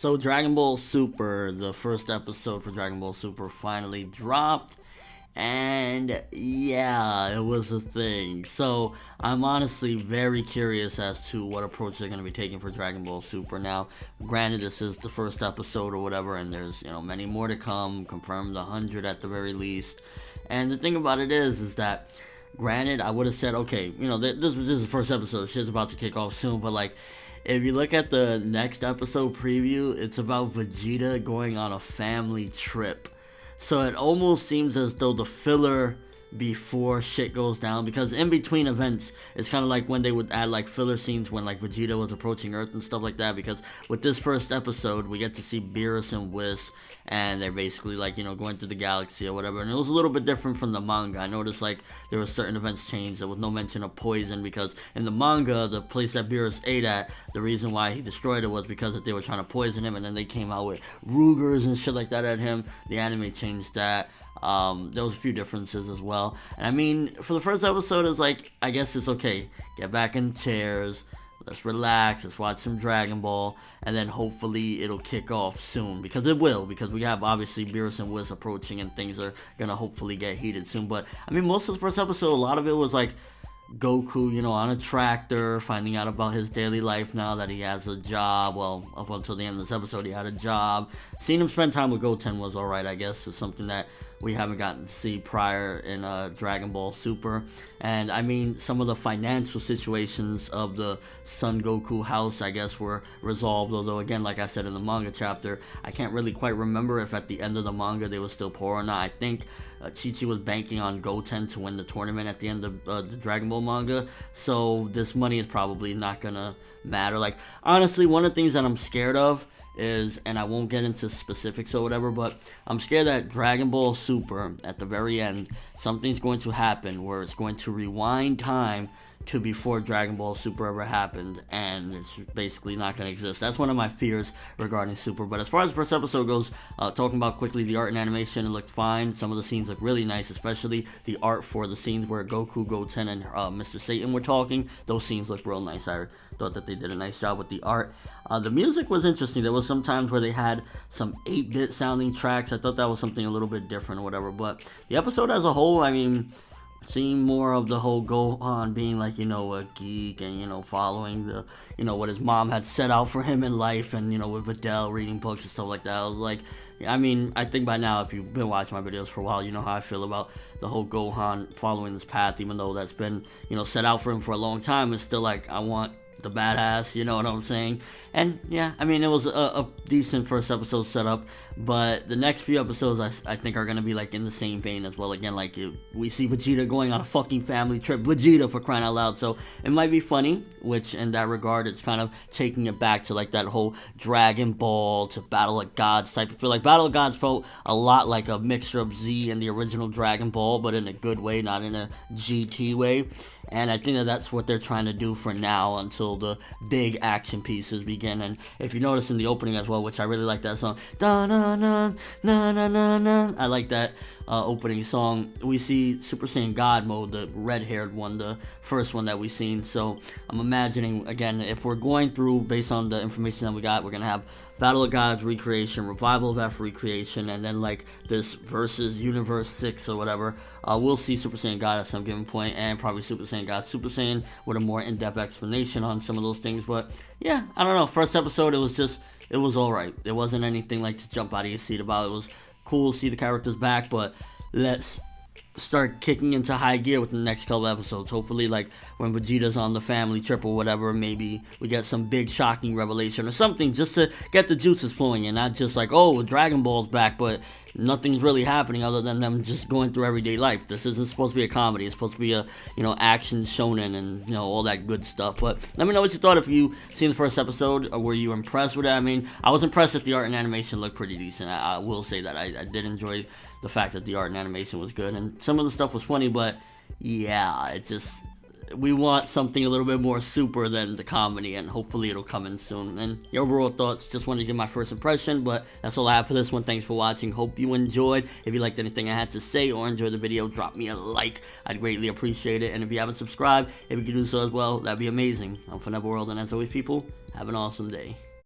So Dragon Ball Super, the first episode for Dragon Ball Super finally dropped. And yeah, it was a thing. So I'm honestly very curious as to what approach they're going to be taking for Dragon Ball Super. Now, granted, this is the first episode or whatever, and there's many more to come, confirmed 100 at the very least. And the thing about it is that, granted, I would have said, okay, this is the first episode, shit's about to kick off soon, but like, if you look at the next episode preview, it's about Vegeta going on a family trip. So it almost seems as though the filler before shit goes down, because in between events, it's kind of like when they would add like filler scenes when like Vegeta was approaching Earth and stuff like that, because with this first episode, we get to see Beerus and Whis, and they're basically like, going through the galaxy or whatever, and it was a little bit different from the manga. I noticed like there were certain events changed. There was no mention of poison, because in the manga, the place that Beerus ate at, the reason why he destroyed it was because that they were trying to poison him, and then they came out with Rugers and shit like that at him. The anime changed that. There was a few differences as well. And I mean, for the first episode, it's like, I guess it's okay. Get back in chairs. Let's relax. Let's watch some Dragon Ball. And then hopefully it'll kick off soon. Because it will. Because we have obviously Beerus and Whis approaching, and things are going to hopefully get heated soon. But I mean, most of the first episode, a lot of it was like Goku, on a tractor, finding out about his daily life now that he has a job. Well, up until the end of this episode, he had a job. Seeing him spend time with Goten was alright, I guess. It's something that we haven't gotten to see prior in Dragon Ball Super. And I mean, some of the financial situations of the Son Goku house, I guess, were resolved. Although, again, like I said in the manga chapter, I can't really quite remember if at the end of the manga they were still poor or not. I think Chi-Chi was banking on Goten to win the tournament at the end of the Dragon Ball manga. So this money is probably not gonna matter. Like, honestly, one of the things that I'm scared of is, and I won't get into specifics or whatever, but I'm scared that Dragon Ball Super, at the very end, something's going to happen where it's going to rewind time to before Dragon Ball Super ever happened, and it's basically not going to exist. That's one of my fears regarding Super. But as far as the first episode goes, talking about quickly, the art and animation, it looked fine. Some of the scenes look really nice, especially the art for the scenes where Goku, Goten, and Mr. Satan were talking. Those scenes look real nice. I thought that they did a nice job with the art. The music was interesting. There was some times where they had some 8-bit sounding tracks. I thought that was something a little bit different or whatever. But the episode as a whole, I mean, seeing more of the whole Gohan being like, a geek, and, following the, what his mom had set out for him in life, and, with Videl reading books and stuff like that. I was like, I mean, I think by now, if you've been watching my videos for a while, you know how I feel about the whole Gohan following this path, even though that's been, set out for him for a long time. It's still like, I want the badass, you know what I'm saying? And yeah, I mean, it was a decent first episode setup, but the next few episodes I think are gonna be like in the same vein as well. Again, like we see Vegeta going on a fucking family trip, Vegeta, for crying out loud. So it might be funny, which in that regard, it's kind of taking it back to like that whole Dragon Ball to Battle of Gods type of feel. Like Battle of Gods felt a lot like a mixture of Z and the original Dragon Ball, but in a good way, not in a GT way. And I think that that's what they're trying to do for now until the big action pieces begin. And if you notice in the opening as well, which I really like that song, da na na na na na na, I like that opening song. We see Super Saiyan God mode, the red-haired one, the first one that we've seen. So I'm imagining, again, if we're going through, based on the information that we got, we're going to have Battle of Gods recreation, Revival of F recreation, and then like this versus Universe 6 or whatever. We'll see Super Saiyan God at some given point, and probably Super Saiyan God Super Saiyan with a more in-depth explanation on some of those things. But yeah, I don't know. First episode, it was alright. There wasn't anything like to jump out of your seat about. It was cool to see the characters back, but let's start kicking into high gear with the next couple episodes. Hopefully, like when Vegeta's on the family trip or whatever, maybe we get some big shocking revelation or something, just to get the juices flowing, and not just like, oh, Dragon Ball's back, but nothing's really happening other than them just going through everyday life. This isn't supposed to be a comedy. It's supposed to be a, action shonen and, all that good stuff. But let me know what you thought if you seen the first episode, or were you impressed with it? I mean, I was impressed that the art and animation looked pretty decent. I will say that. I did enjoy the fact that the art and animation was good, and some of the stuff was funny, but yeah, we want something a little bit more super than the comedy, and hopefully it'll come in soon. And your overall thoughts, just wanted to give my first impression, but that's all I have for this one. Thanks for watching. Hope you enjoyed. If you liked anything I had to say or enjoyed the video, drop me a like. I'd greatly appreciate it. And if you haven't subscribed, if you could do so as well, that'd be amazing. I'm ForneverWorld, and as always, people, have an awesome day.